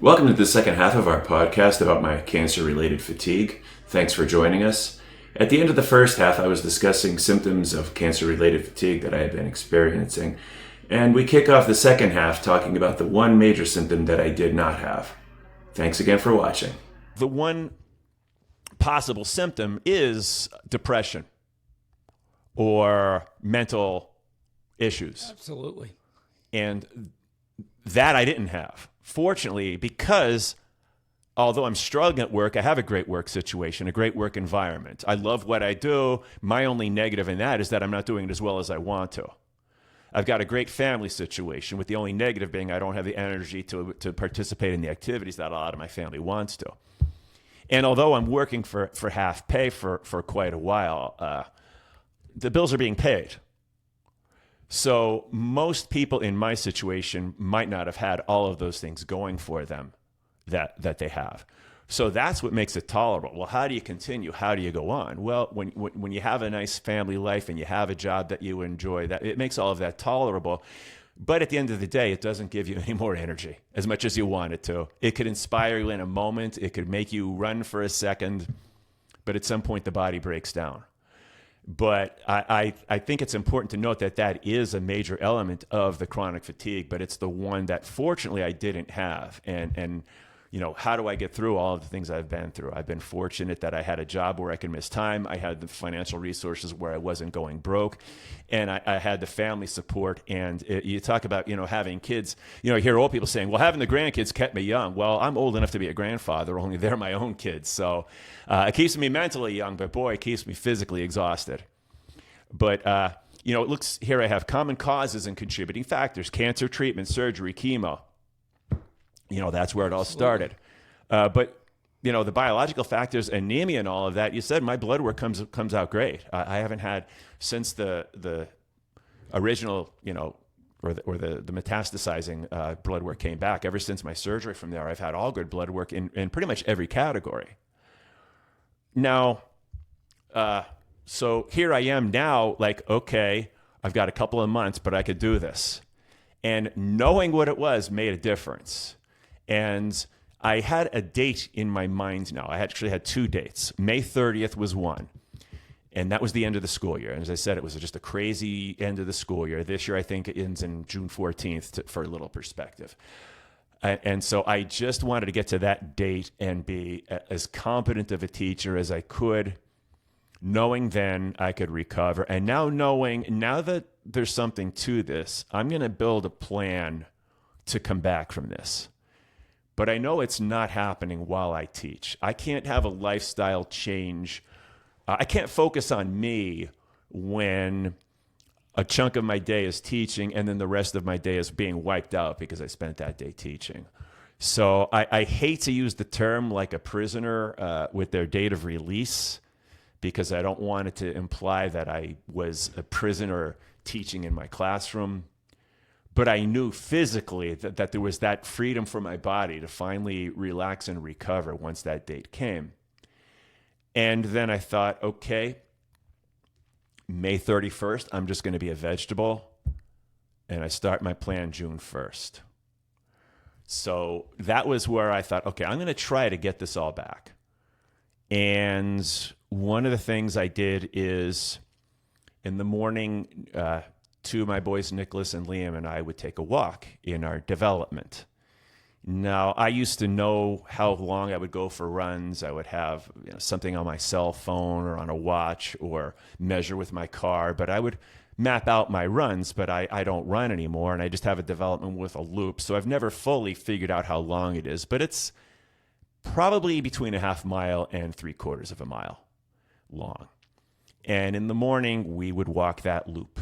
Welcome to the second half of our podcast about my cancer-related fatigue. Thanks for joining us. At the end of the first half, I was discussing symptoms of cancer-related fatigue that I had been experiencing, and we kick off the second half talking about the one major symptom that I did not have. Thanks again for watching. The one possible symptom is depression or mental issues. Absolutely. And that I didn't have. Fortunately, because although I'm struggling at work, I have a great work situation, a great work environment. I love what I do. My only negative in that is that I'm not doing it as well as I want to. I've got a great family situation, with the only negative being I don't have the energy to participate in the activities that a lot of my family wants to. And although I'm working for half pay for quite a while, the bills are being paid. So most people in my situation might not have had all of those things going for them that they have. So that's what makes it tolerable. Well, how do you continue? How do you go on? Well, when you have a nice family life and you have a job that you enjoy, that it makes all of that tolerable. But at the end of the day, it doesn't give you any more energy as much as you want it to. It could inspire you in a moment. It could make you run for a second. But at some point, the body breaks down. But I think it's important to note that that is a major element of the chronic fatigue, but it's the one that fortunately I didn't have. And you know, how do I get through all of the things I've been through? I've been fortunate that I had a job where I could miss time. I had the financial resources where I wasn't going broke, and I had the family support. And you talk about, you know, having kids, you know, you hear old people saying, well, having the grandkids kept me young. Well, I'm old enough to be a grandfather, only they're my own kids. So it keeps me mentally young, but boy, it keeps me physically exhausted. But, you know, it looks here I have common causes and contributing factors: cancer treatment, surgery, chemo. You know, that's where it all started. But, you know, the biological factors, anemia and all of that, you said my blood work comes out great. I haven't had, since the original, you know, or the metastasizing blood work came back, ever since my surgery from there, I've had all good blood work in pretty much every category. Now, so here I am now, like, okay, I've got a couple of months, but I could do this. And knowing what it was made a difference. And I had a date in my mind now. I actually had two dates. May 30th was one. And that was the end of the school year. And as I said, it was just a crazy end of the school year. This year, I think it ends in June 14th for a little perspective. And so I just wanted to get to that date and be as competent of a teacher as I could, knowing then I could recover. And now now that there's something to this, I'm going to build a plan to come back from this. But I know it's not happening while I teach. I can't have a lifestyle change. I can't focus on me when a chunk of my day is teaching and then the rest of my day is being wiped out because I spent that day teaching. So I hate to use the term like a prisoner with their date of release, because I don't want it to imply that I was a prisoner teaching in my classroom. But I knew physically that there was that freedom for my body to finally relax and recover once that date came. And then I thought, okay, May 31st, I'm just going to be a vegetable. And I start my plan June 1st. So that was where I thought, okay, I'm going to try to get this all back. And one of the things I did is in the morning, two of my boys, Nicholas and Liam, and I would take a walk in our development. Now, I used to know how long I would go for runs. I would have, you know, something on my cell phone or on a watch or measure with my car, but I would map out my runs, but I don't run anymore, and I just have a development with a loop. So I've never fully figured out how long it is, but it's probably between a half mile and 3/4 of a mile long. And in the morning, we would walk that loop.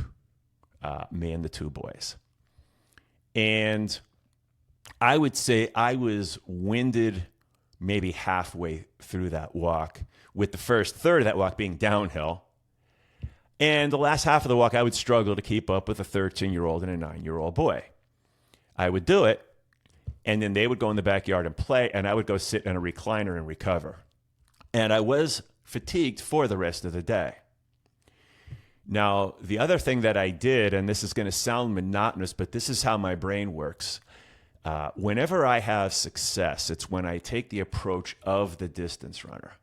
Me and the two boys. And I would say I was winded maybe halfway through that walk, with the first third of that walk being downhill. And the last half of the walk, I would struggle to keep up with a 13-year-old and a 9-year-old boy. I would do it, and then they would go in the backyard and play, and I would go sit in a recliner and recover. And I was fatigued for the rest of the day. Now, the other thing that I did, and this is going to sound monotonous, but this is how my brain works. Whenever I have success, it's when I take the approach of the distance runner.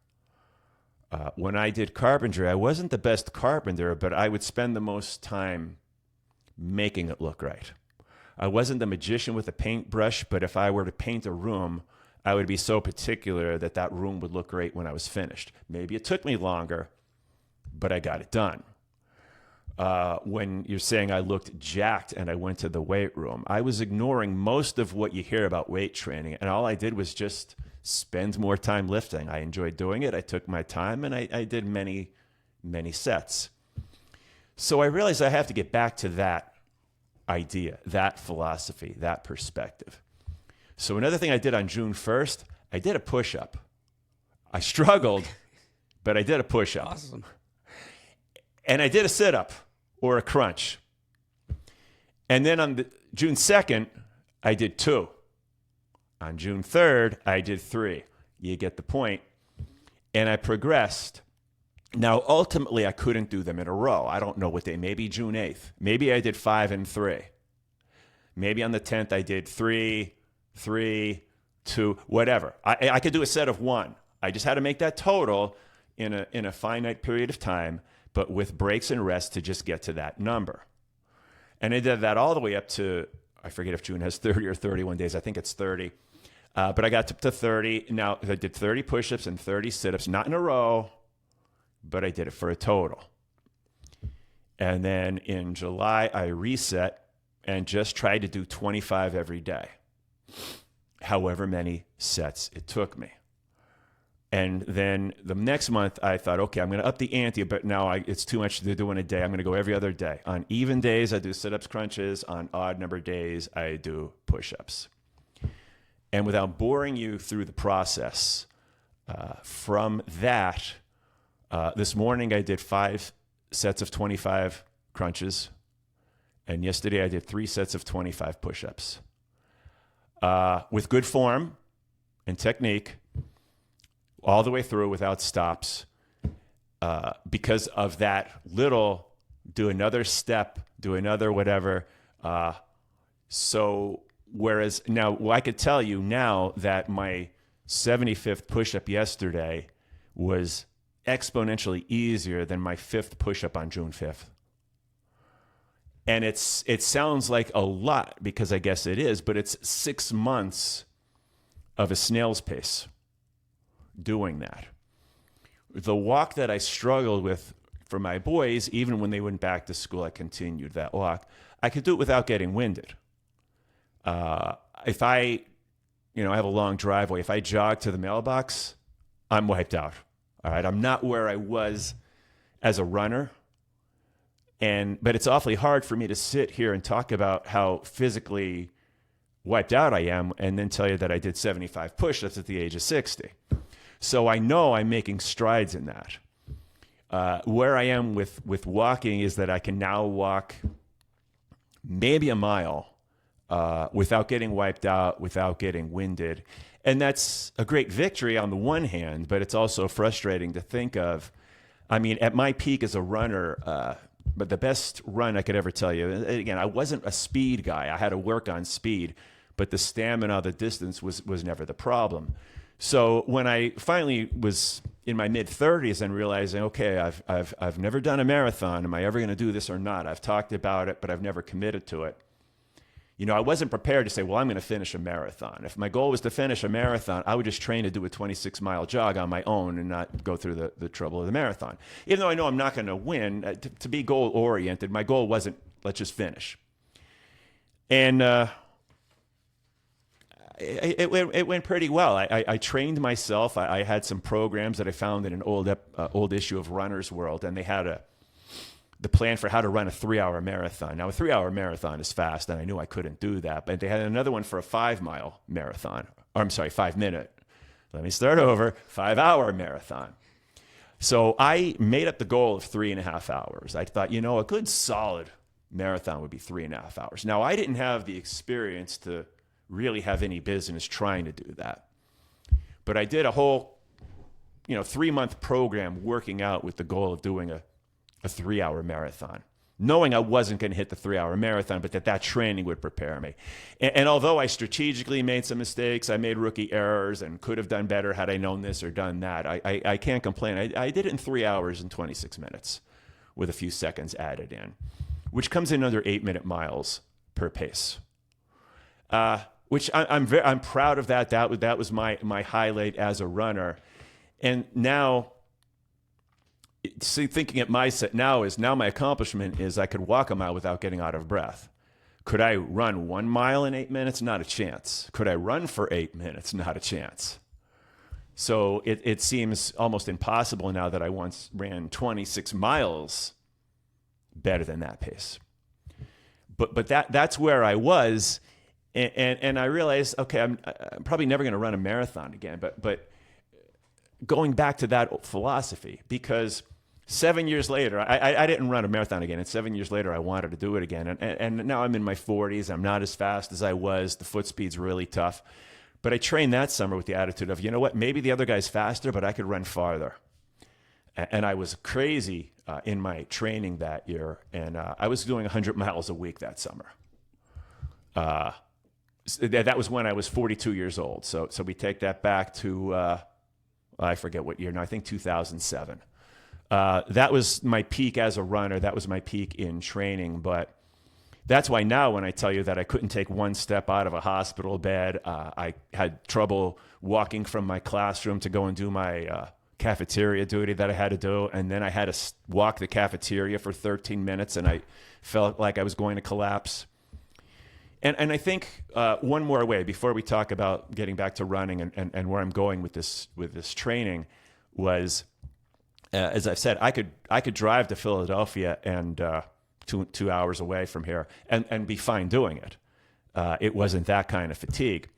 When I did carpentry, I wasn't the best carpenter, but I would spend the most time making it look right. I wasn't the magician with a paintbrush, but if I were to paint a room, I would be so particular that that room would look great when I was finished. Maybe it took me longer, but I got it done. When you're saying I looked jacked and I went to the weight room, I was ignoring most of what you hear about weight training, and all I did was just spend more time lifting. I enjoyed doing it. I took my time, and I did many, many sets. So I realized I have to get back to that idea, that philosophy, that perspective. So another thing I did on June 1st, I did a push-up. I struggled, but I did a push-up. Awesome. And I did a sit-up or a crunch. And then on June 2nd, I did 2. On June 3rd, I did 3. You get the point. And I progressed. Now, ultimately, I couldn't do them in a row. I don't know what day. Maybe June 8th. Maybe I did 5 and 3. Maybe on the 10th, I did 3, 3, 2, whatever. I could do a set of 1. I just had to make that total in a finite period of time, but with breaks and rests to just get to that number. And I did that all the way up to, I forget if June has 30 or 31 days. I think it's 30. But I got to 30. Now, I did 30 push-ups and 30 sit-ups, not in a row, but I did it for a total. And then in July, I reset and just tried to do 25 every day, however many sets it took me. And then the next month, I thought, okay, I'm going to up the ante, but now it's too much to do in a day. I'm going to go every other day. On even days, I do sit-ups, crunches. On odd number days, I do push-ups. And without boring you through the process, from that, this morning I did 5 sets of 25 crunches. And yesterday I did 3 sets of 25 push-ups. With good form and technique, all the way through without stops, because of that little, do another step, do another whatever. So whereas now, well, I could tell you now that my 75th push-up yesterday was exponentially easier than my 5th push-up on June 5th. And it sounds like a lot, because I guess it is, but it's 6 months of a snail's pace doing that. The walk that I struggled with for my boys, even when they went back to school, I continued that walk. I could do it without getting winded. If I have a long driveway, if I jog to the mailbox, I'm wiped out. All right, I'm not where I was as a runner. But it's awfully hard for me to sit here and talk about how physically wiped out I am and then tell you that I did 75 push-ups at the age of 60. So I know I'm making strides in that. Where I am with walking is that I can now walk maybe a mile without getting wiped out, without getting winded. And that's a great victory on the one hand, but it's also frustrating to think of. I mean, at my peak as a runner, but the best run I could ever tell you, again, I wasn't a speed guy. I had to work on speed, but the stamina, the distance was never the problem. So when I finally was in my mid-30s and realizing, okay, I've never done a marathon. Am I ever going to do this or not? I've talked about it, but I've never committed to it. I wasn't prepared to say, well, I'm going to finish a marathon. If my goal was to finish a marathon, I would just train to do a 26-mile jog on my own and not go through the trouble of the marathon. Even though I know I'm not going to win, to be goal-oriented, my goal wasn't, let's just finish. And it went pretty well. I trained myself. I had some programs that I found in an old issue of Runner's World, and they had the plan for how to run a 3-hour marathon. Now, a 3-hour marathon is fast, and I knew I couldn't do that. But they had another one for a 5-mile marathon. Or, I'm sorry, 5-minute. Let me start over. 5-hour marathon. So I made up the goal of 3.5 hours. I thought, a good solid marathon would be 3.5 hours. Now, I didn't have the experience to really have any business trying to do that. But I did a whole, 3-month program working out with the goal of doing a 3-hour marathon. knowing I wasn't going to hit the 3-hour marathon, but that training would prepare me. And although I strategically made some mistakes, I made rookie errors and could have done better had I known this or done that, I can't complain. I did it in 3 hours and 26 minutes with a few seconds added in, which comes in under 8-minute miles per pace. Which I'm proud of that. That was my highlight as a runner. And now, see, thinking at my set now my accomplishment is I could walk a mile without getting out of breath. Could I run 1 mile in 8 minutes? Not a chance. Could I run for 8 minutes? Not a chance. So it seems almost impossible now that I once ran 26 miles better than that pace. But that's where I was, and I realized, okay, I'm probably never going to run a marathon again. But going back to that philosophy, because 7 years later, I didn't run a marathon again, and 7 years later, I wanted to do it again. And now I'm in my 40s. I'm not as fast as I was. The foot speed's really tough. But I trained that summer with the attitude of, you know what, maybe the other guy's faster, but I could run farther. And I was crazy in my training that year, and I was doing 100 miles a week that summer. That was when I was 42 years old. So we take that back to, I forget what year now, I think 2007. That was my peak as a runner. That was my peak in training. But that's why now when I tell you that I couldn't take one step out of a hospital bed, I had trouble walking from my classroom to go and do my cafeteria duty that I had to do. And then I had to walk the cafeteria for 13 minutes, and I felt like I was going to collapse. And I think one more way before we talk about getting back to running and where I'm going with this training was, as I've said, I could drive to Philadelphia and 2 hours away from here and be fine doing it. It wasn't that kind of fatigue.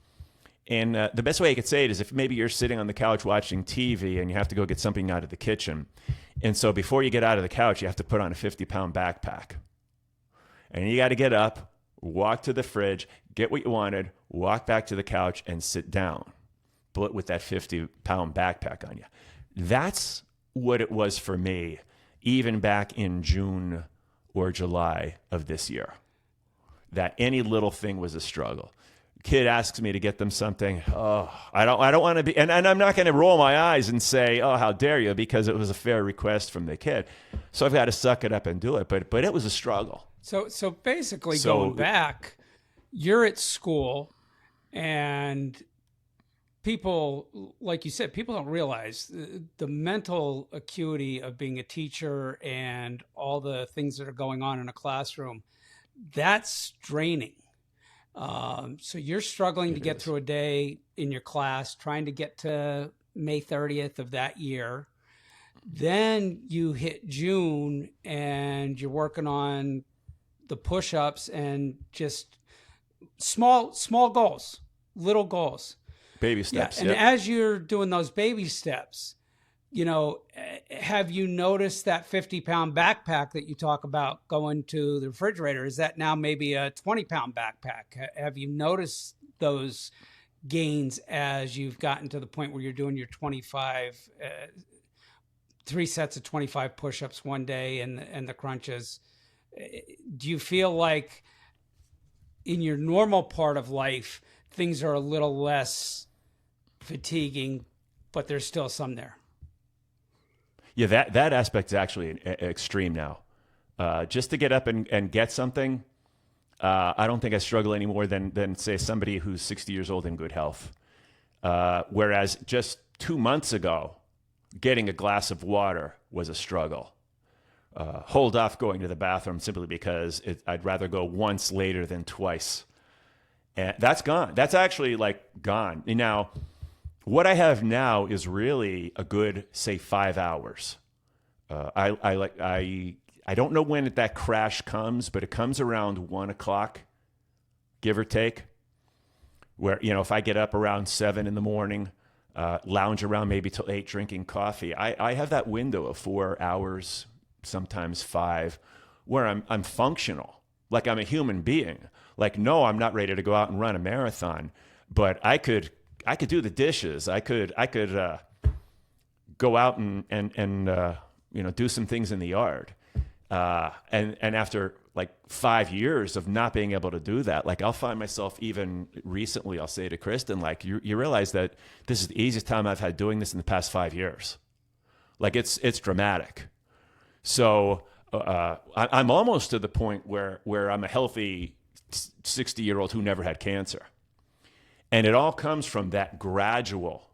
And the best way I could say it is if maybe you're sitting on the couch watching TV and you have to go get something out of the kitchen. And so before you get out of the couch, you have to put on a 50-pound backpack. And you got to get up, walk to the fridge, get what you wanted, walk back to the couch, and sit down with that 50-pound backpack on you. That's what it was for me, even back in June or July of this year, that any little thing was a struggle. Kid asks me to get them something. Oh, I don't want to be, and I'm not going to roll my eyes and say, oh, how dare you, because it was a fair request from the kid. So I've got to suck it up and do it. But it was a struggle. So basically, going back, you're at school, and people, like you said, people don't realize the mental acuity of being a teacher and all the things that are going on in a classroom. That's draining. So you're struggling to get through a day in your class, trying to get to May 30th of that year. Then you hit June and you're working on the push-ups and just small goals, little goals. Baby steps. Yeah. And as you're doing those baby steps, you know, have you noticed that 50-pound backpack that you talk about going to the refrigerator? Is that now maybe a 20-pound backpack? Have you noticed those gains as you've gotten to the point where you're doing your 3 sets of 25 push-ups one day and the crunches? Do you feel like in your normal part of life, things are a little less fatiguing, but there's still some there? Yeah, that aspect is actually extreme now. Just to get up and get something, I don't think I struggle any more than say somebody who's 60 years old in good health. Whereas just 2 months ago, getting a glass of water was a struggle. Hold off going to the bathroom simply because I'd rather go once later than twice. And that's gone. That's actually gone. Now, what I have now is really a good, say, 5 hours. I don't know when that crash comes, but it comes around 1 o'clock, give or take. Where, you know, if I get up around 7 in the morning, lounge around maybe till 8 drinking coffee, I have that window of 4 hours, sometimes 5, where I'm functional, like I'm a human being. Like, no, I'm not ready to go out and run a marathon, but I could do the dishes. I could go out and do some things in the yard. And after like 5 years of not being able to do that, like I'll find myself even recently, I'll say to Kristen, like you realize that this is the easiest time I've had doing this in the past 5 years. Like it's dramatic. So I'm almost to the point where I'm a healthy 60-year-old who never had cancer. And it all comes from that gradual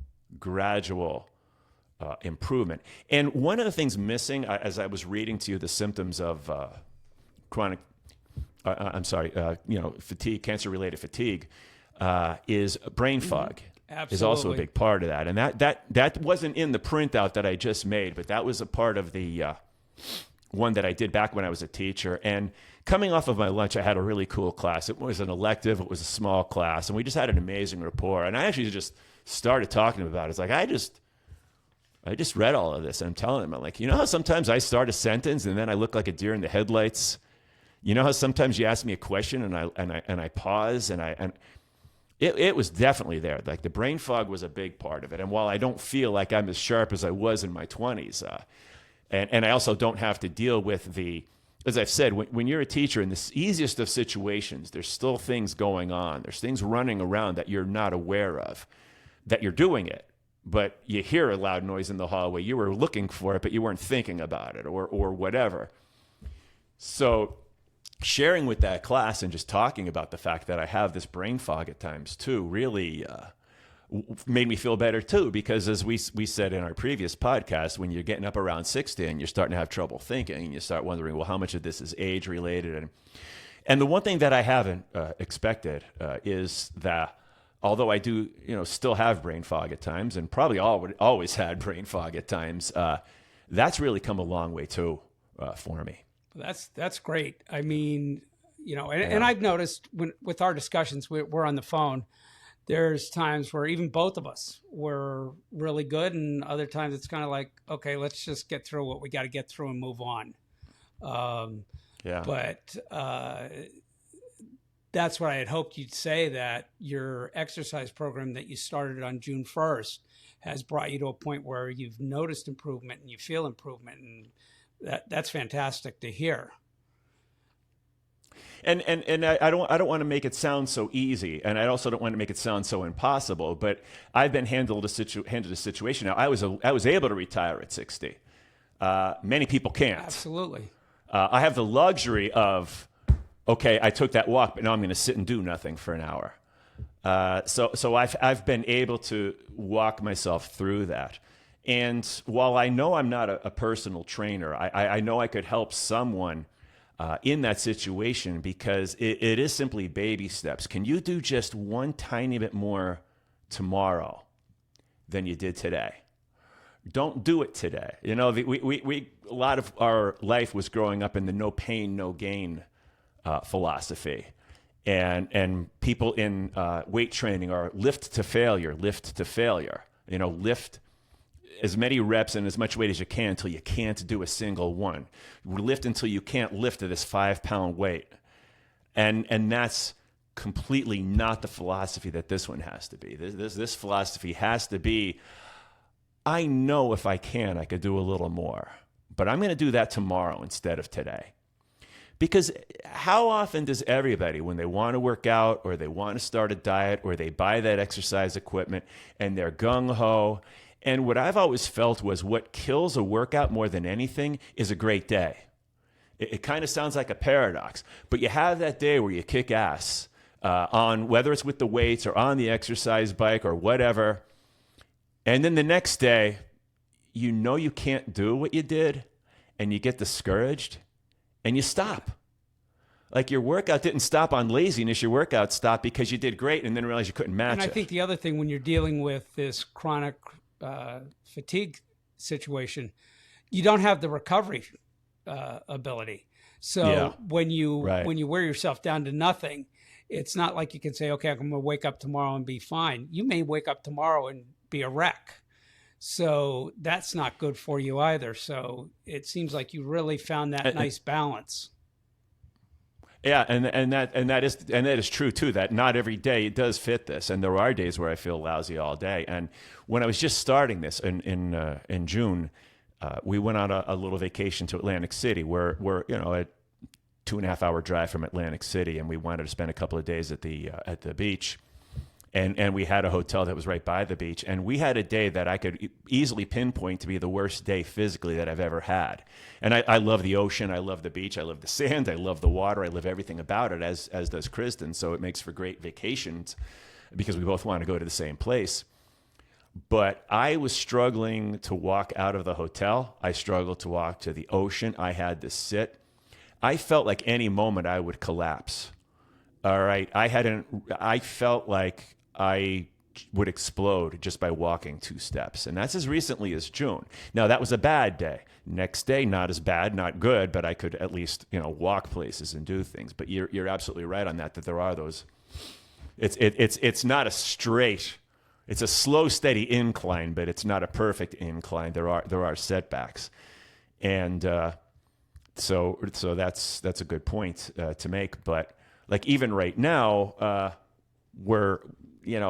improvement. And one of the things missing, as I was reading to you the symptoms of fatigue, cancer-related fatigue, is brain fog. Absolutely. Is also a big part of that. And that wasn't in the printout that I just made, but that was a part of the one that I did back when I was a teacher. And coming off of my lunch, I had a really cool class. It was an elective. It was a small class. And we just had an amazing rapport. And I actually just started talking about it. It's like, I just read all of this. And I'm telling him, I'm like, you know how sometimes I start a sentence and then I look like a deer in the headlights? You know how sometimes you ask me a question and I pause and it was definitely there. Like the brain fog was a big part of it. And while I don't feel like I'm as sharp as I was in my 20s, and I also don't have to deal with as I've said, when you're a teacher in the easiest of situations, there's still things going on. There's things running around that you're not aware of, that you're doing it. But you hear a loud noise in the hallway. You were looking for it, but you weren't thinking about it or whatever. So sharing with that class and just talking about the fact that I have this brain fog at times too really made me feel better too, because as we said in our previous podcast, when you're getting up around 60 and you're starting to have trouble thinking and you start wondering, well, how much of this is age related? And the one thing that I haven't expected is that although I do, still have brain fog at times and probably always had brain fog at times, that's really come a long way too for me. That's great. I mean, and I've noticed with our discussions, we're on the phone. There's times where even both of us were really good, and other times it's kind of like, okay, let's just get through what we got to get through and move on. But that's what I had hoped you'd say, that your exercise program that you started on June 1st has brought you to a point where you've noticed improvement and you feel improvement, and that's fantastic to hear. And I don't want to make it sound so easy, and I also don't want to make it sound so impossible. But I've been handled a situation. Now I was able to retire at 60. Many people can't. Absolutely. I have the luxury of, okay, I took that walk, but now I'm going to sit and do nothing for an hour. So I've been able to walk myself through that. And while I know I'm not a personal trainer, I know I could help someone in that situation, because it is simply baby steps. Can you do just one tiny bit more tomorrow than you did today? Don't do it today. We a lot of our life was growing up in the no pain, no gain philosophy. And people in weight training are lift to failure. Lift as many reps and as much weight as you can until you can't do a single one. Lift until you can't lift to this 5-pound weight. And that's completely not the philosophy that this one has to be. This philosophy has to be, I know if I could do a little more, but I'm going to do that tomorrow instead of today. Because how often does everybody, when they want to work out or they want to start a diet or they buy that exercise equipment and they're gung-ho, and what I've always felt was what kills a workout more than anything is a great day. It kind of sounds like a paradox, but you have that day where you kick ass on whether it's with the weights or on the exercise bike or whatever. And then the next day, you can't do what you did and you get discouraged and you stop. Like your workout didn't stop on laziness. Your workout stopped because you did great and then realized you couldn't match it. And I think the other thing, when you're dealing with this chronic fatigue situation, you don't have the recovery ability. So when you wear yourself down to nothing, it's not like you can say, okay, I'm going to wake up tomorrow and be fine. You may wake up tomorrow and be a wreck. So that's not good for you either. So it seems like you really found that nice balance. Yeah, and that is true too. That not every day it does fit this, and there are days where I feel lousy all day. And when I was just starting this in June, we went on a little vacation to Atlantic City. We're a 2.5 hour drive from Atlantic City, and we wanted to spend a couple of days at the beach. And we had a hotel that was right by the beach. And we had a day that I could easily pinpoint to be the worst day physically that I've ever had. And I love the ocean. I love the beach. I love the sand. I love the water. I love everything about it, as does Kristen. So it makes for great vacations because we both want to go to the same place. But I was struggling to walk out of the hotel. I struggled to walk to the ocean. I had to sit. I felt like any moment I would collapse. All right. I felt like I would explode just by walking 2 steps. And that's as recently as June. Now, that was a bad day. Next day, not as bad, not good, but I could at least, walk places and do things. But you're absolutely right on that there are those. It's not a straight, it's a slow, steady incline, but it's not a perfect incline. There are setbacks. And so that's a good point to make. But like even right now,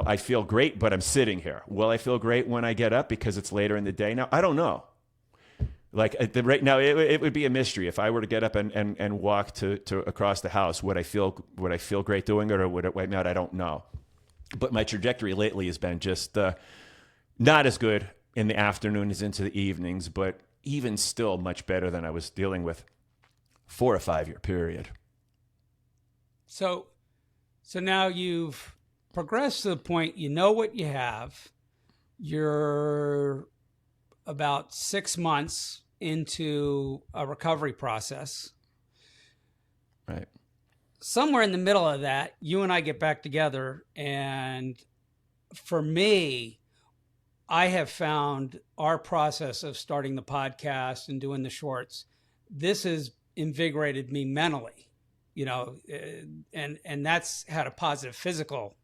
I feel great, but I'm sitting here. Will I feel great when I get up because it's later in the day now? I don't know. Like right now, it would be a mystery. If I were to get up and walk to across the house, would I feel great doing it, or would it wipe me out? I don't know. But my trajectory lately has been just not as good in the afternoon as into the evenings, but even still much better than I was dealing with for a 5-year period. So now you've progressed to the point, you know what you have. You're about 6 months into a recovery process. Right. Somewhere in the middle of that, you and I get back together. And for me, I have found our process of starting the podcast and doing the shorts, this has invigorated me mentally, and that's had a positive physical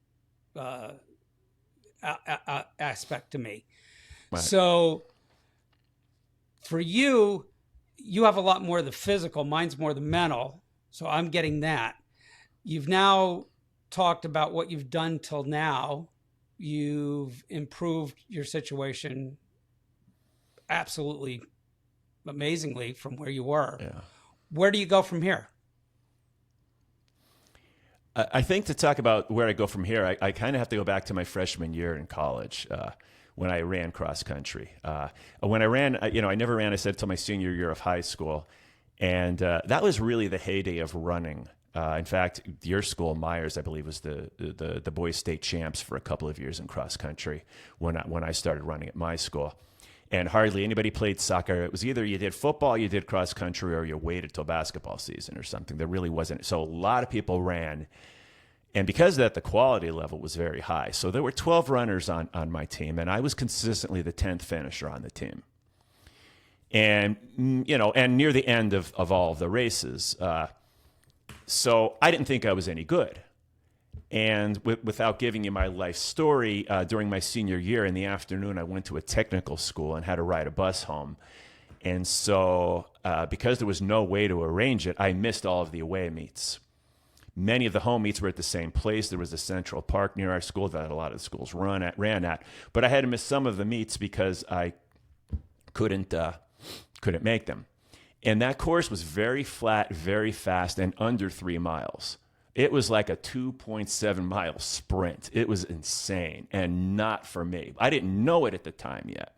aspect to me. Right. So for you have a lot more of the physical, mine's more the mental. So I'm getting that. You've now talked about what you've done till now. You've improved your situation absolutely amazingly from where you were. Yeah. Where do you go from here? I think to talk about where I go from here, I kind of have to go back to my freshman year in college when I ran cross country. When I ran, I never ran, I said, until my senior year of high school. And that was really the heyday of running. In fact, your school, Myers, I believe, was the boys' state champs for a couple of years in cross country when I started running at my school. And hardly anybody played soccer. It was either you did football, you did cross country, or you waited till basketball season or something. There really wasn't. So a lot of people ran. And because of that, the quality level was very high. So there were 12 runners on my team, and I was consistently the 10th finisher on the team. And, and near the end of all of the races. So I didn't think I was any good. And without giving you my life story, during my senior year in the afternoon, I went to a technical school and had to ride a bus home. And so because there was no way to arrange it, I missed all of the away meets. Many of the home meets were at the same place. There was a central park near our school that a lot of the schools ran at. But I had to miss some of the meets because I couldn't make them. And that course was very flat, very fast, and under 3 miles. It was like a 2.7 mile sprint. It was insane and not for me. I didn't know it at the time yet.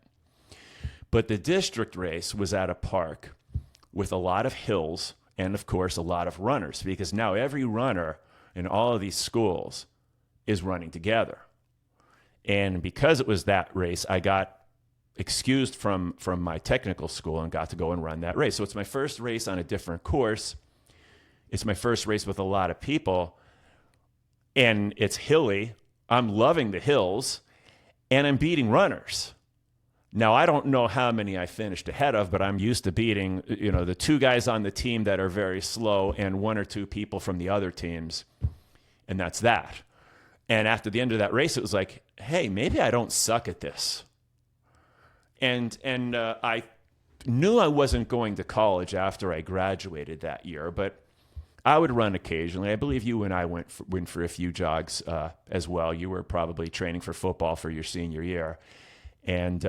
But the district race was at a park with a lot of hills and, of course, a lot of runners, because now every runner in all of these schools is running together. And because it was that race, I got excused from my technical school and got to go and run that race. So it's my first race on a different course. It's my first race with a lot of people, and it's hilly. I'm loving the hills, and I'm beating runners. Now, I don't know how many I finished ahead of, but I'm used to beating, the 2 guys on the team that are very slow and 1 or 2 people from the other teams, and that's that. And after the end of that race, it was like, hey, maybe I don't suck at this. And I knew I wasn't going to college after I graduated that year, but I would run occasionally. I believe you and I went for a few jogs as well. You were probably training for football for your senior year. And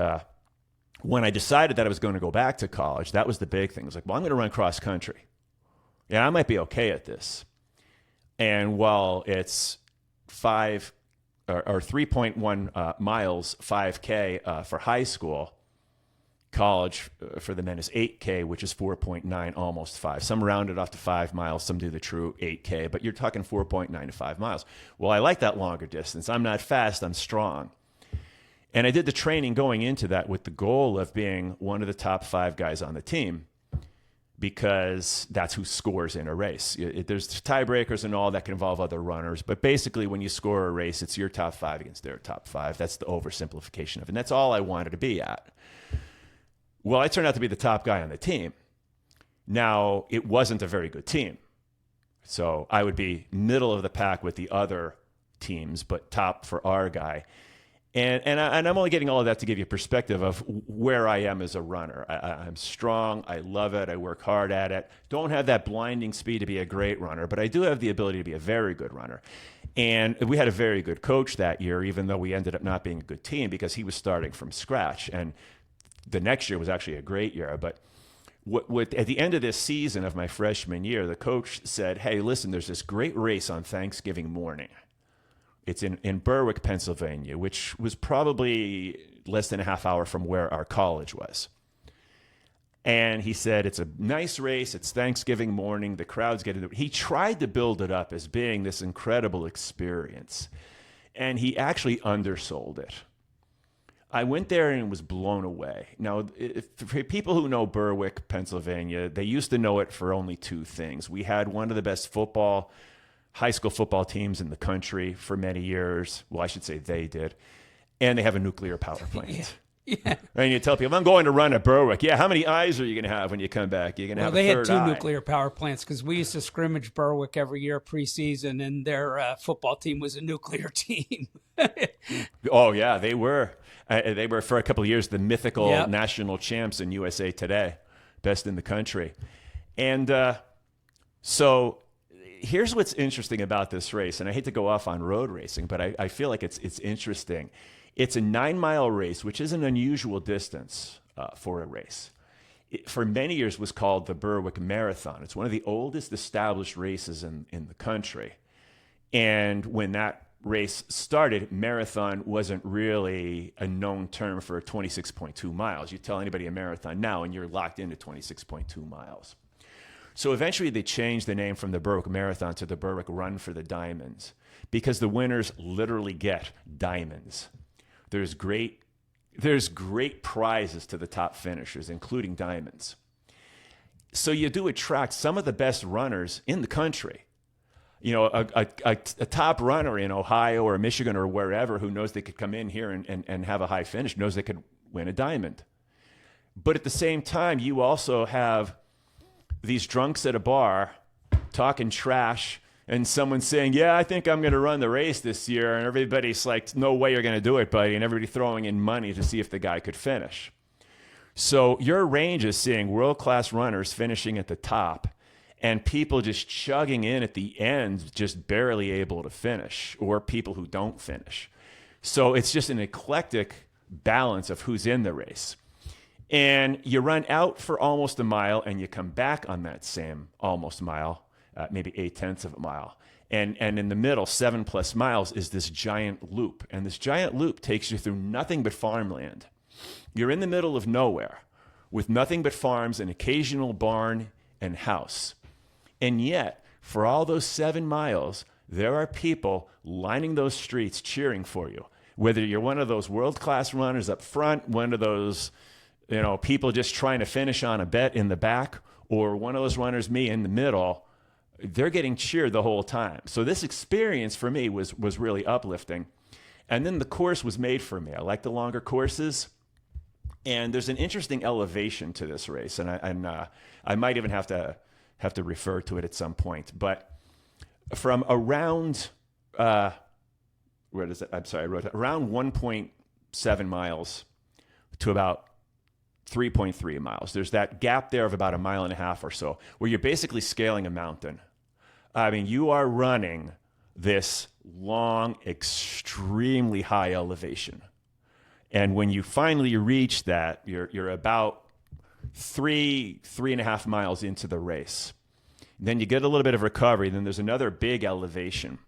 when I decided that I was going to go back to college, that was the big thing. I was like, well, I'm going to run cross country. Yeah, I might be okay at this. And while it's 3.1 miles, 5K for high school, college for the men is 8K, which is 4.9, almost 5. Some round it off to 5 miles, some do the true 8K, but you're talking 4.9 to 5 miles. Well, I like that longer distance. I'm not fast, I'm strong. And I did the training going into that with the goal of being one of the top 5 guys on the team, because that's who scores in a race. There's tiebreakers and all that can involve other runners, but basically when you score a race, it's your top 5 against their top 5. That's the oversimplification of it. And that's all I wanted to be at. Well, I turned out to be the top guy on the team. Now, it wasn't a very good team. So I would be middle of the pack with the other teams, but top for our guy. And I'm only getting all of that to give you a perspective of where I am as a runner. I'm strong. I love it. I work hard at it. Don't have that blinding speed to be a great runner, but I do have the ability to be a very good runner. And we had a very good coach that year, even though we ended up not being a good team because he was starting from scratch. And the next year was actually a great year. But at the end of this season of my freshman year, the coach said, hey, listen, there's this great race on Thanksgiving morning. It's in Berwick, Pennsylvania, which was probably less than a half hour from where our college was. And he said, it's a nice race. It's Thanksgiving morning. The crowd's getting it. He tried to build it up as being this incredible experience. And he actually undersold it. I went there and was blown away. Now, for people who know Berwick, Pennsylvania, they used to know it for only 2 things. We had one of the best high school football teams in the country for many years. Well, I should say they did. And they have a nuclear power plant. Yeah. And you tell people, I'm going to run at Berwick. Yeah, how many eyes are you going to have when you come back? You're going to have a third eye. They had 2 nuclear power plants because we used to scrimmage Berwick every year preseason, and their football team was a nuclear team. Oh, yeah, they were. They were, for a couple of years, the mythical national champs in USA Today, best in the country. And so here's what's interesting about this race, and I hate to go off on road racing, but I feel like it's interesting. It's a 9-mile race, which is an unusual distance for a race. It, for many years, was called the Berwick Marathon. It's one of the oldest established races in the country. And when that race started, marathon wasn't really a known term for 26.2 miles. You tell anybody a marathon now, and you're locked into 26.2 miles. So eventually they changed the name from the Berwick Marathon to the Berwick Run for the Diamonds, because the winners literally get diamonds. There's great prizes to the top finishers, including diamonds. So you do attract some of the best runners in the country. You know, a top runner in Ohio or Michigan or wherever who knows they could come in here and have a high finish, knows they could win a diamond. But at the same time, you also have these drunks at a bar talking trash, and someone saying, yeah, I think I'm going to run the race this year. And everybody's like, no way you're going to do it, buddy. And everybody throwing in money to see if the guy could finish. So your range is seeing world-class runners finishing at the top and people just chugging in at the end, just barely able to finish, or people who don't finish. So it's just an eclectic balance of who's in the race. And you run out for almost a mile and you come back on that same almost mile, maybe 0.8 of a mile. And in the middle, 7+ miles, is this giant loop. And this giant loop takes you through nothing but farmland. You're in the middle of nowhere with nothing but farms, an occasional barn and house. And yet, for all those 7 miles, there are people lining those streets cheering for you. Whether you're one of those world-class runners up front, one of those people just trying to finish on a bet in the back, or one of those runners, me, in the middle, they're getting cheered the whole time. So this experience for me was really uplifting. And then the course was made for me. I like the longer courses. And there's an interesting elevation to this race. And I might even have to refer to it at some point. But from around, where does it? I'm sorry, I wrote it. Around 1.7 miles to about 3.3 miles. There's that gap there of about 1.5 miles or so, where you're basically scaling a mountain. I mean, you are running this long, extremely high elevation. And when you finally reach that, you're about 3.5 miles into the race. Then you get a little bit of recovery. Then there's another big elevation.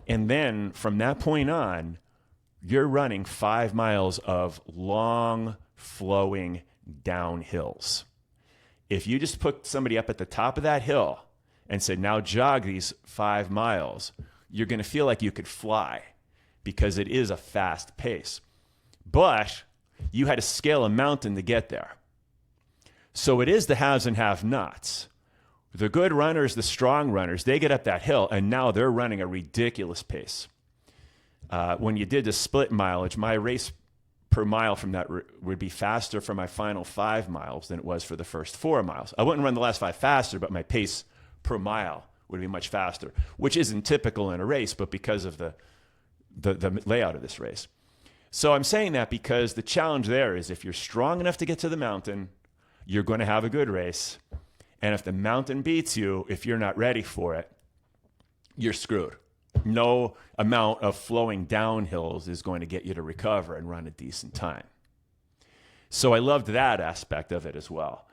And then from that point on, you're running 5 miles of long flowing downhills. If you just put somebody up at the top of that hill and said, now jog these 5 miles, you're going to feel like you could fly because it is a fast pace. But you had to scale a mountain to get there. So it is the haves and have-nots. The good runners, the strong runners, they get up that hill, and now they're running a ridiculous pace. When you did the split mileage, my race per mile from that would be faster for my final 5 miles than it was for the first 4 miles. I wouldn't run the last 5 faster, but my pace per mile would be much faster, which isn't typical in a race, but because of the layout of this race. So I'm saying that because the challenge there is if you're strong enough to get to the mountain, you're going to have a good race. And if the mountain beats you, if you're not ready for it, you're screwed. No amount of flowing downhills is going to get you to recover and run a decent time. So I loved that aspect of it as well.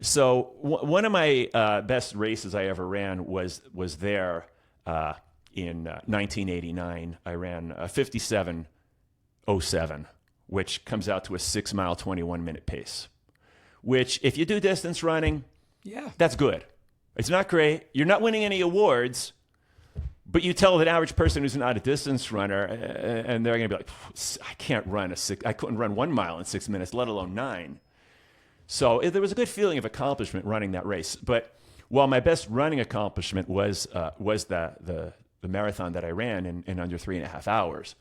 So one of my best races I ever ran was there in 1989. I ran a 57:07, which comes out to a 6 mile, 21-minute pace, which if you do distance running, yeah, that's good. It's not great. You're not winning any awards, but you tell an average person who's not a distance runner, and they're going to be like, I couldn't run 1 mile in 6 minutes, let alone 9. So there was a good feeling of accomplishment running that race. But while my best running accomplishment was the marathon that I ran in under 3.5 hours,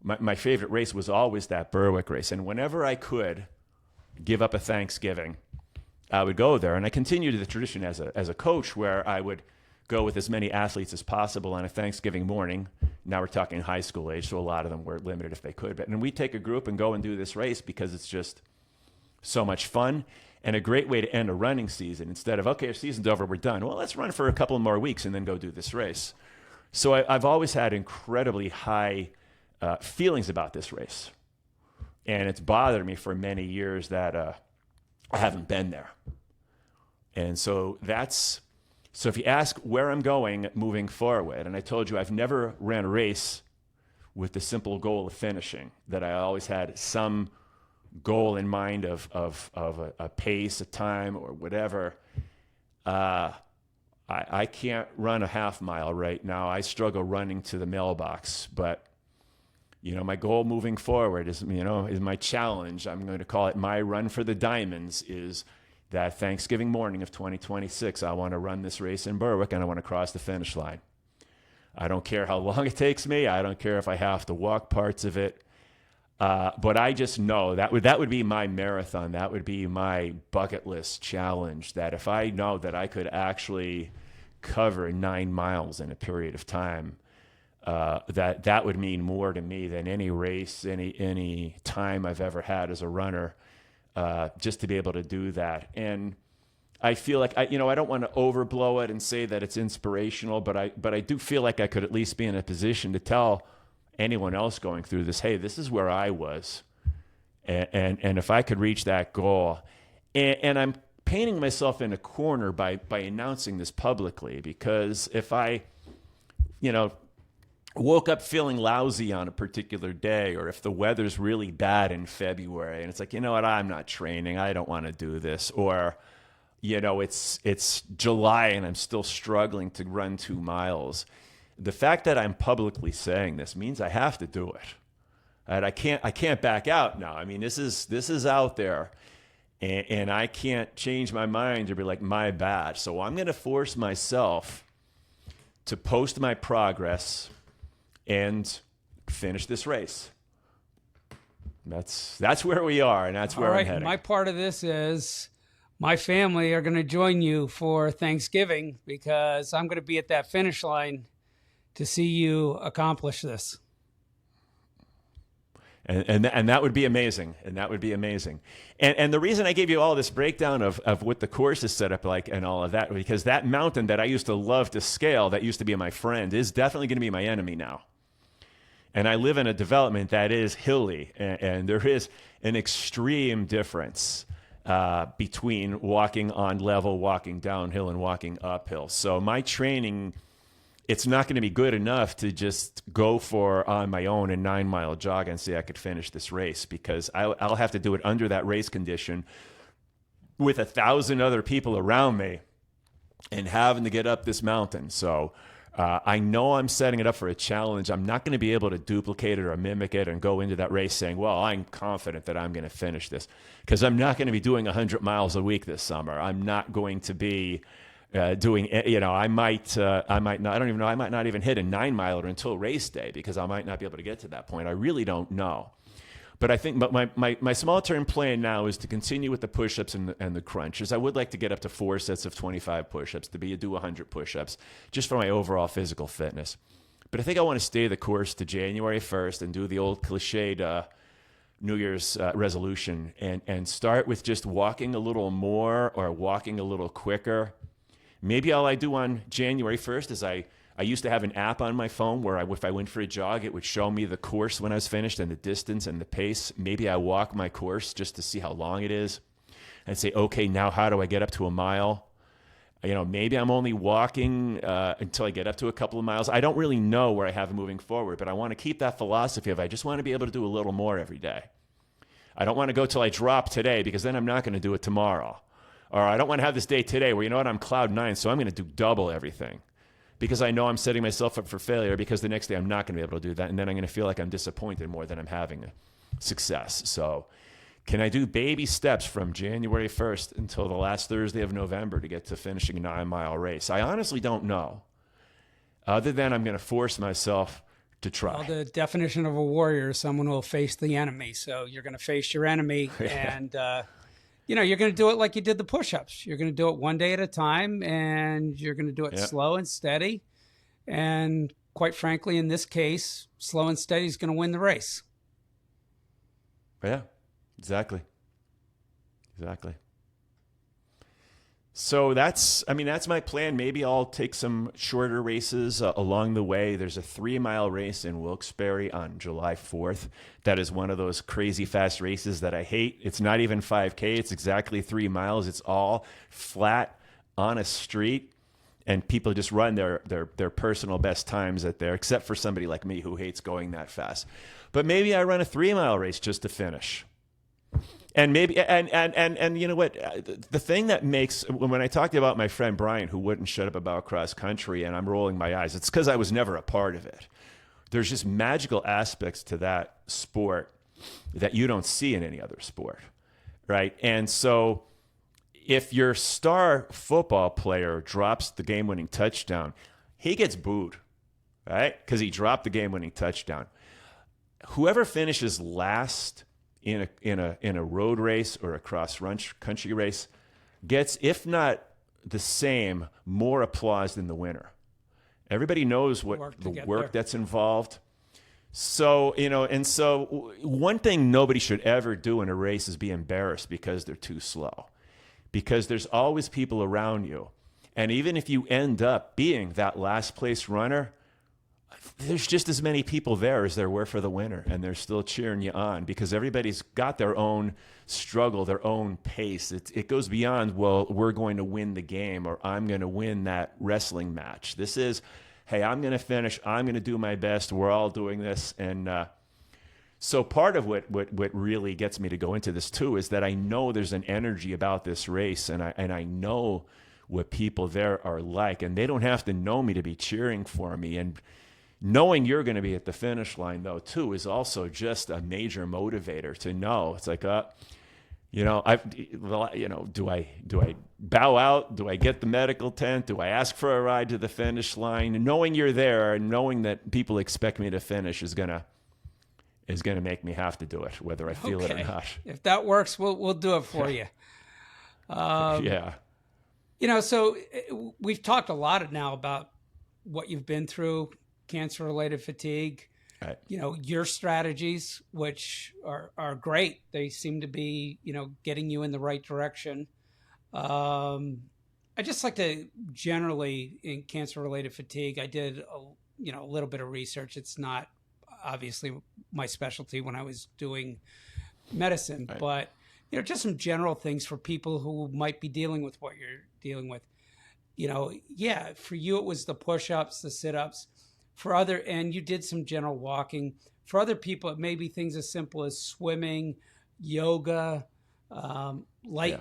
my favorite race was always that Berwick race. And whenever I could give up a Thanksgiving, I would go there. And I continued the tradition as a coach where I would go with as many athletes as possible on a Thanksgiving morning. Now we're talking high school age, so a lot of them were limited if they could. And we'd take a group and go and do this race because it's just so much fun and a great way to end a running season. Instead of, okay, our season's over, we're done. Well, let's run for a couple more weeks and then go do this race. So I've always had incredibly high feelings about this race. And it's bothered me for many years that I haven't been there. And so if you ask where I'm going moving forward, and I told you I've never ran a race with the simple goal of finishing, that I always had some goal in mind of a pace, a time, or whatever. I can't run a half mile right now. I struggle running to the mailbox, but my goal moving forward is my challenge. I'm going to call it my run for the diamonds is that Thanksgiving morning of 2026, I want to run this race in Berwick and I want to cross the finish line. I don't care how long it takes me. I don't care if I have to walk parts of it. But I just know that would be my marathon. That would be my bucket list challenge, that if I know that I could actually cover 9 miles in a period of time, that would mean more to me than any race, any time I've ever had as a runner, just to be able to do that. And I feel like I don't want to overblow it and say that it's inspirational, but I do feel like I could at least be in a position to tell anyone else going through this, hey, this is where I was, and if I could reach that goal, and I'm painting myself in a corner by announcing this publicly, because if I, woke up feeling lousy on a particular day, or if the weather's really bad in February, and it's like, I'm not training, I don't want to do this, or it's July and I'm still struggling to run 2 miles. The fact that I'm publicly saying this means I have to do it. And I can't back out now. I mean, this is out there, and I can't change my mind or be like, my bad. So I'm going to force myself to post my progress and finish this race. That's where we are, and that's where I'm heading. My part of this is my family are going to join you for Thanksgiving, because I'm going to be at that finish line to see you accomplish this. And that would be amazing. And that would be amazing. And the reason I gave you all this breakdown of what the course is set up like and all of that, because that mountain that I used to love to scale, that used to be my friend, is definitely going to be my enemy now. And I live in a development that is hilly, and there is an extreme difference between walking on level, walking downhill, and walking uphill. So my training, it's not going to be good enough to just go for on my own a 9-mile jog and say I could finish this race, because I'll have to do it under that race condition with 1,000 other people around me and having to get up this mountain. So I know I'm setting it up for a challenge. I'm not going to be able to duplicate it or mimic it and go into that race saying, well, I'm confident that I'm going to finish this, because I'm not going to be doing 100 miles a week this summer. I'm not going to be doing, I might not, I don't even know, I might not even hit a 9-miler until race day, because I might not be able to get to that point. I really don't know. But I think my small-term plan now is to continue with the push-ups and the crunches. I would like to get up to 4 sets of 25 push-ups, do 100 push-ups, just for my overall physical fitness. But I think I want to stay the course to January 1st and do the old cliched New Year's resolution and start with just walking a little more or walking a little quicker. Maybe all I do on January 1st is I used to have an app on my phone where if I went for a jog, it would show me the course when I was finished and the distance and the pace. Maybe I walk my course just to see how long it is and say, okay, now how do I get up to a mile? Maybe I'm only walking until I get up to a couple of miles. I don't really know where I have moving forward, but I want to keep that philosophy of I just want to be able to do a little more every day. I don't want to go till I drop today, because then I'm not going to do it tomorrow. Or I don't want to have this day today where, I'm cloud 9, so I'm going to do double everything, because I know I'm setting myself up for failure, because the next day I'm not going to be able to do that. And then I'm going to feel like I'm disappointed more than I'm having a success. So can I do baby steps from January 1st until the last Thursday of November to get to finishing a 9-mile race? I honestly don't know, other than I'm going to force myself to try. Well, the definition of a warrior is someone who will face the enemy. So you're going to face your enemy and, you're going to do it like you did the push-ups. You're going to do it one day at a time, and you're going to do it slow and steady. And quite frankly, in this case, slow and steady is going to win the race. Yeah, exactly. So that's my plan. Maybe I'll take some shorter races along the way. There's a 3-mile race in Wilkes-Barre on July 4th. That is one of those crazy fast races that I hate. It's not even 5K. It's exactly 3 miles. It's all flat on a street, and people just run their personal best times at there, except for somebody like me who hates going that fast. But maybe I run a 3-mile race just to finish. And maybe, and you know what, the thing that makes, when I talked about my friend Brian, who wouldn't shut up about cross country, and I'm rolling my eyes, it's because I was never a part of it. There's just magical aspects to that sport that you don't see in any other sport, right? And so if your star football player drops the game-winning touchdown, he gets booed, right? Because he dropped the game-winning touchdown. Whoever finishes last in a road race or a cross-country race gets, if not the same, more applause than the winner. Everybody knows what the work that's involved. So, and so one thing nobody should ever do in a race is be embarrassed because they're too slow, because there's always people around you. And even if you end up being that last place runner, there's just as many people there as there were for the winner, and they're still cheering you on, because everybody's got their own struggle, their own pace. It goes beyond, well, we're going to win the game, or I'm going to win that wrestling match. This is, hey, I'm going to finish. I'm going to do my best. We're all doing this. And so part of what really gets me to go into this too is that I know there's an energy about this race, and I know what people there are like, and they don't have to know me to be cheering for me. And knowing you're going to be at the finish line, though, too, is also just a major motivator to know. It's like, do I bow out? Do I get the medical tent? Do I ask for a ride to the finish line? Knowing you're there and knowing that people expect me to finish is gonna make me have to do it, whether I feel it or not. If that works, we'll do it for you. Yeah. So we've talked a lot now about what you've been through. Cancer-related fatigue, right. Your strategies, which are great. They seem to be, getting you in the right direction. I just like to generally, in cancer-related fatigue, I did a little bit of research. It's not obviously my specialty when I was doing medicine, Right. but just some general things for people who might be dealing with what you're dealing with. Yeah, for you it was the push-ups, the sit-ups. And you did some general walking. For other people, it may be things as simple as swimming, yoga, light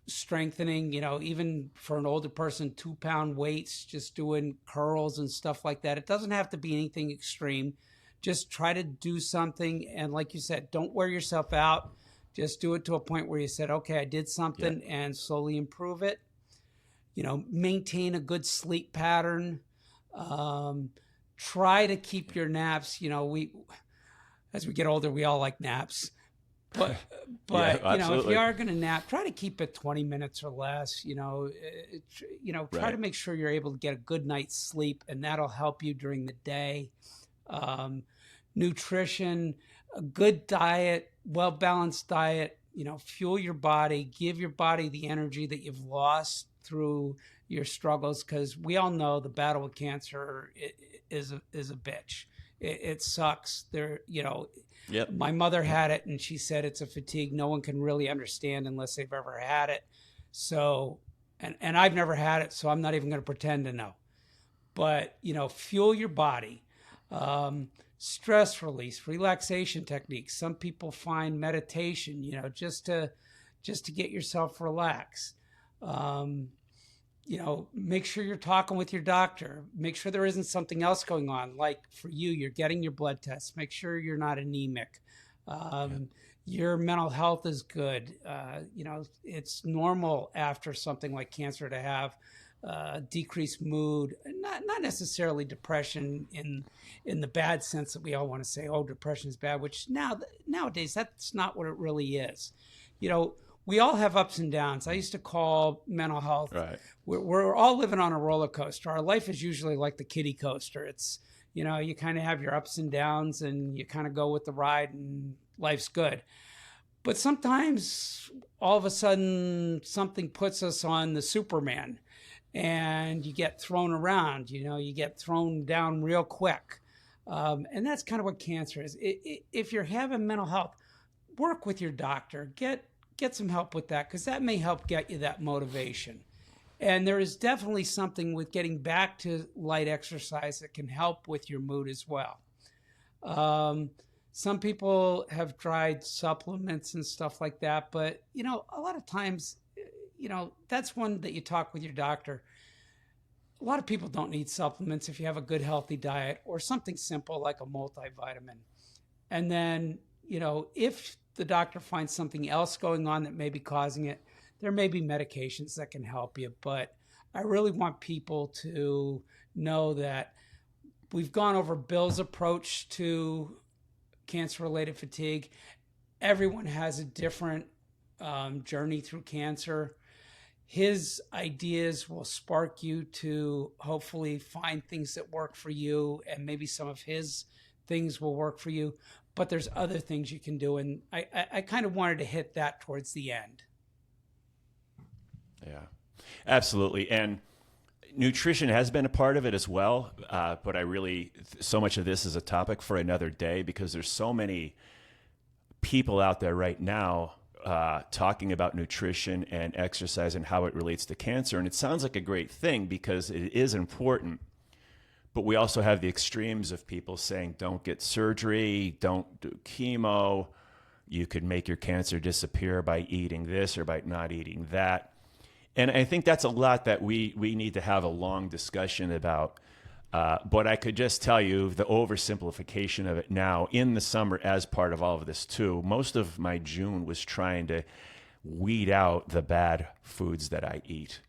strengthening, even for an older person, 2-pound weights, just doing curls and stuff like that. It doesn't have to be anything extreme. Just try to do something. And like you said, don't wear yourself out. Just do it to a point where you said, okay, I did something, and slowly improve it. Maintain a good sleep pattern. Try to keep your naps. As we get older, we all like naps. But if you are going to nap, try to keep it 20 minutes or less. Try to make sure you're able to get a good night's sleep, and that'll help you during the day. Nutrition, a good diet, well-balanced diet, fuel your body, give your body the energy that you've lost through your struggles, because we all know the battle with cancer is a bitch. It sucks. My mother had it, and she said it's a fatigue no one can really understand unless they've ever had it. So, and I've never had it, so I'm not even going to pretend to know. But, fuel your body. Stress release, relaxation techniques. Some people find meditation, just to get yourself relaxed. Make sure you're talking with your doctor. Make sure there isn't something else going on. Like for you, you're getting your blood tests. Make sure you're not anemic. Your mental health is good. It's normal after something like cancer to have decreased mood, not necessarily depression in the bad sense that we all want to say, oh, depression is bad, which nowadays that's not what it really is. We all have ups and downs. I used to call mental health, Right. We're all living on a roller coaster. Our life is usually like the kiddie coaster. It's, you kind of have your ups and downs, and you kind of go with the ride, and life's good. But sometimes all of a sudden something puts us on the Superman, and you get thrown around, you get thrown down real quick. And that's kind of what cancer is. If you're having mental health, work with your doctor, get some help with that, because that may help get you that motivation. And there is definitely something with getting back to light exercise that can help with your mood as well. Some people have tried supplements and stuff like that, but, a lot of times, that's one that you talk with your doctor. A lot of people don't need supplements if you have a good, healthy diet or something simple like a multivitamin. And then, if the doctor finds something else going on that may be causing it, there may be medications that can help you. But I really want people to know that we've gone over Bill's approach to cancer-related fatigue. Everyone has a different journey through cancer. His ideas will spark you to hopefully find things that work for you, and maybe some of his things will work for you. But there's other things you can do, and I kind of wanted to hit that towards the end. Yeah, absolutely. And nutrition has been a part of it as well. But so much of this is a topic for another day, because there's so many people out there right now talking about nutrition and exercise and how it relates to cancer. And it sounds like a great thing because it is important. But we also have the extremes of people saying, don't get surgery, don't do chemo. You could make your cancer disappear by eating this or by not eating that. And I think that's a lot that we need to have a long discussion about. But I could just tell you the oversimplification of it now in the summer as part of all of this too. Most of my June was trying to weed out the bad foods that I eat.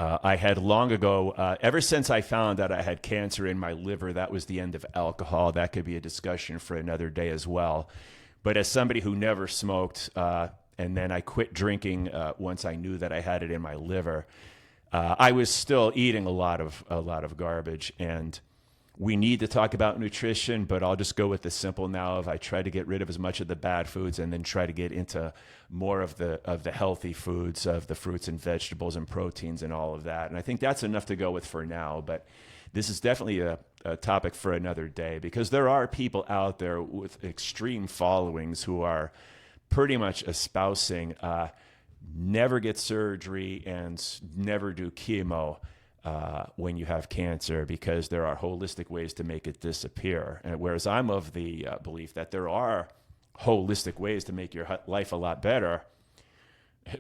I had long ago, ever since I found that I had cancer in my liver, that was the end of alcohol. That could be a discussion for another day as well. But as somebody who never smoked, and then I quit drinking once I knew that I had it in my liver, I was still eating a lot of garbage. And we need to talk about nutrition, but I'll just go with the simple now of I try to get rid of as much of the bad foods and then try to get into more of the healthy foods, of the fruits and vegetables and proteins and all of that. And I think that's enough to go with for now. But this is definitely a topic for another day, because there are people out there with extreme followings who are pretty much espousing never get surgery and never do chemo when you have cancer, because there are holistic ways to make it disappear. And whereas I'm of the belief that there are holistic ways to make your life a lot better,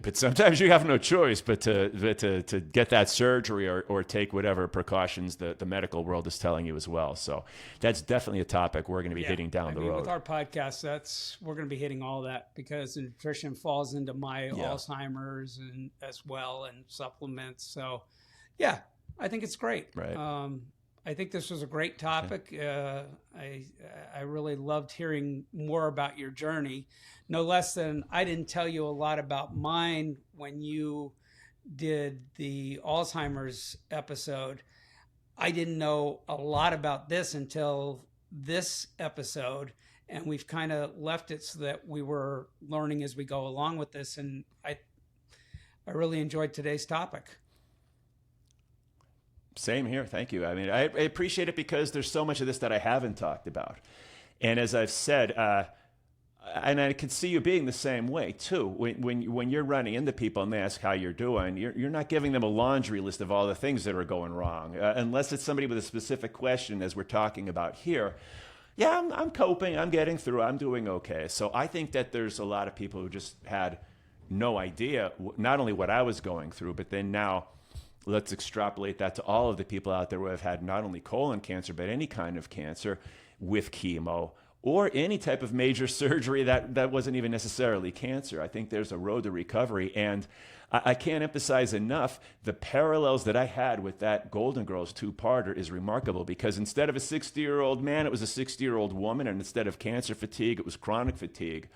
but sometimes you have no choice but to get that surgery or take whatever precautions the medical world is telling you as well. So that's definitely a topic we're going to be hitting down the road. With our podcast, we're going to be hitting all that, because nutrition falls into my Alzheimer's and as well, and supplements. So yeah, I think it's great. Right. I think this was a great topic. I really loved hearing more about your journey. No less than I didn't tell you a lot about mine when you did the Alzheimer's episode. I didn't know a lot about this until this episode, and we've kind of left it so that we were learning as we go along with this. And I really enjoyed today's topic. Same here. Thank you. I mean, I appreciate it because there's so much of this that I haven't talked about. And as I've said, and I can see you being the same way too. When you're running into people and they ask how you're doing, you're not giving them a laundry list of all the things that are going wrong, unless it's somebody with a specific question, as we're talking about here. Yeah, I'm coping. I'm getting through. I'm doing okay. So I think that there's a lot of people who just had no idea not only what I was going through, but then now let's extrapolate that to all of the people out there who have had not only colon cancer, but any kind of cancer with chemo, or any type of major surgery that wasn't even necessarily cancer. I think there's a road to recovery. And I can't emphasize enough, the parallels that I had with that Golden Girls two-parter is remarkable, because instead of a 60-year-old man, it was a 60-year-old woman. And instead of cancer fatigue, it was chronic fatigue.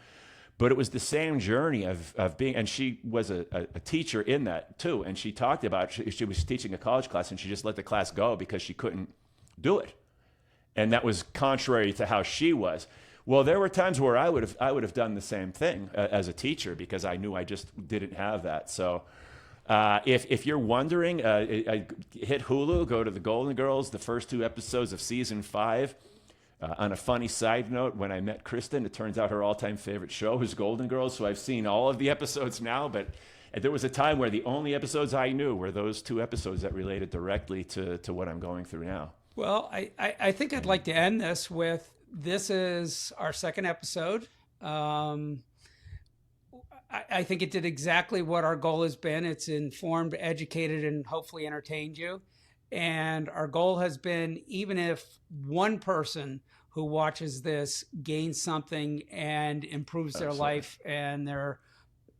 But it was the same journey of being, and she was a teacher in that too. And she talked about, she was teaching a college class and she just let the class go because she couldn't do it. And that was contrary to how she was. Well, there were times where I would have done the same thing as a teacher, because I knew I just didn't have that. So if you're wondering, hit Hulu, go to the Golden Girls, the first 2 episodes of season 5. On a funny side note, when I met Kristen, it turns out her all-time favorite show is Golden Girls. So I've seen all of the episodes now, but there was a time where the only episodes I knew were those 2 episodes that related directly to what I'm going through now. Well, I think I'd like to end this with, this is our 2nd episode. I think it did exactly what our goal has been. It's informed, educated, and hopefully entertained you. And our goal has been, even if one person who watches this gains something and improves their life, and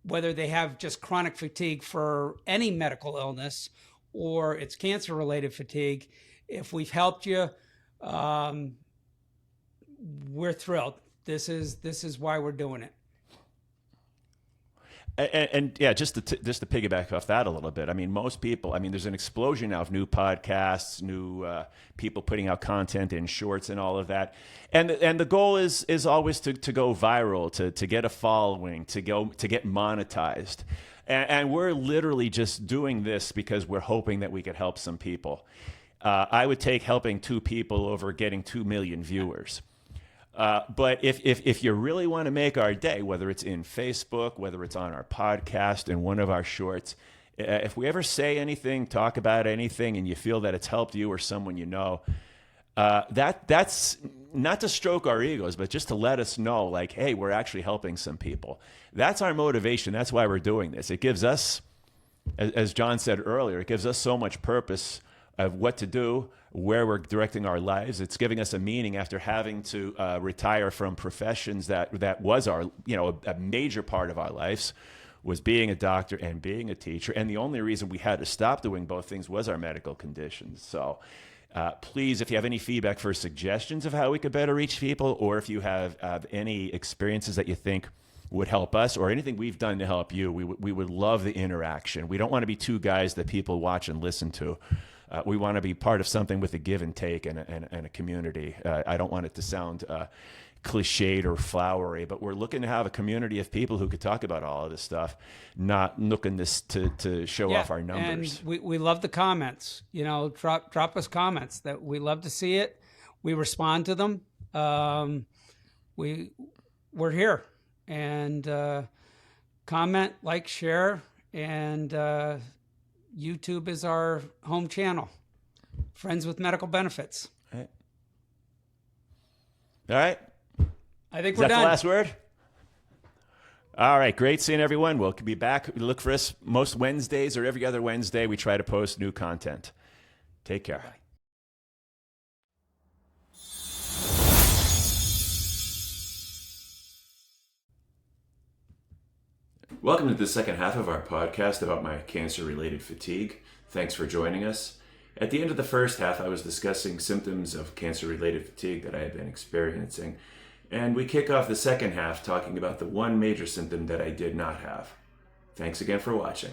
whether they have just chronic fatigue for any medical illness or it's cancer-related fatigue, if we've helped you, we're thrilled. This is why we're doing it. And yeah, just to piggyback off that a little bit. I mean, most people, there's an explosion now of new podcasts, new people putting out content in shorts and all of that. And the goal is always to go viral, to get a following, to get monetized. And we're literally just doing this because we're hoping that we could help some people. I would take helping 2 people over getting 2 million viewers. But if you really want to make our day, whether it's in Facebook, whether it's on our podcast and one of our shorts, if we ever say anything, talk about anything, and you feel that it's helped you or someone you know, that's not to stroke our egos, but just to let us know, like, hey, we're actually helping some people. That's our motivation. That's why we're doing this. It gives us, as John said earlier, it gives us so much purpose of what to do, where we're directing our lives. It's giving us a meaning after having to retire from professions that was our, a major part of our lives, was being a doctor and being a teacher. And the only reason we had to stop doing both things was our medical conditions. So please, if you have any feedback for suggestions of how we could better reach people, or if you have any experiences that you think would help us, or anything we've done to help you, we would love the interaction. We don't want to be 2 guys that people watch and listen to. We want to be part of something with a give and take and a community. I don't want it to sound cliched or flowery, but we're looking to have a community of people who could talk about all of this stuff, not looking to show off our numbers. And we love the comments. Drop us comments. That we love to see it. We respond to them. We're here, and comment, like, share, and YouTube is our home channel. Friends with Medical Benefits. All right. I think Is we're that done. the last word? All right. Great seeing everyone. We'll be back. Look for us most Wednesdays or every other Wednesday. We try to post new content. Take care. Bye. Welcome to the second half of our podcast about my cancer-related fatigue. Thanks for joining us. At the end of the first half, I was discussing symptoms of cancer-related fatigue that I had been experiencing. And we kick off the second half talking about the one major symptom that I did not have. Thanks again for watching.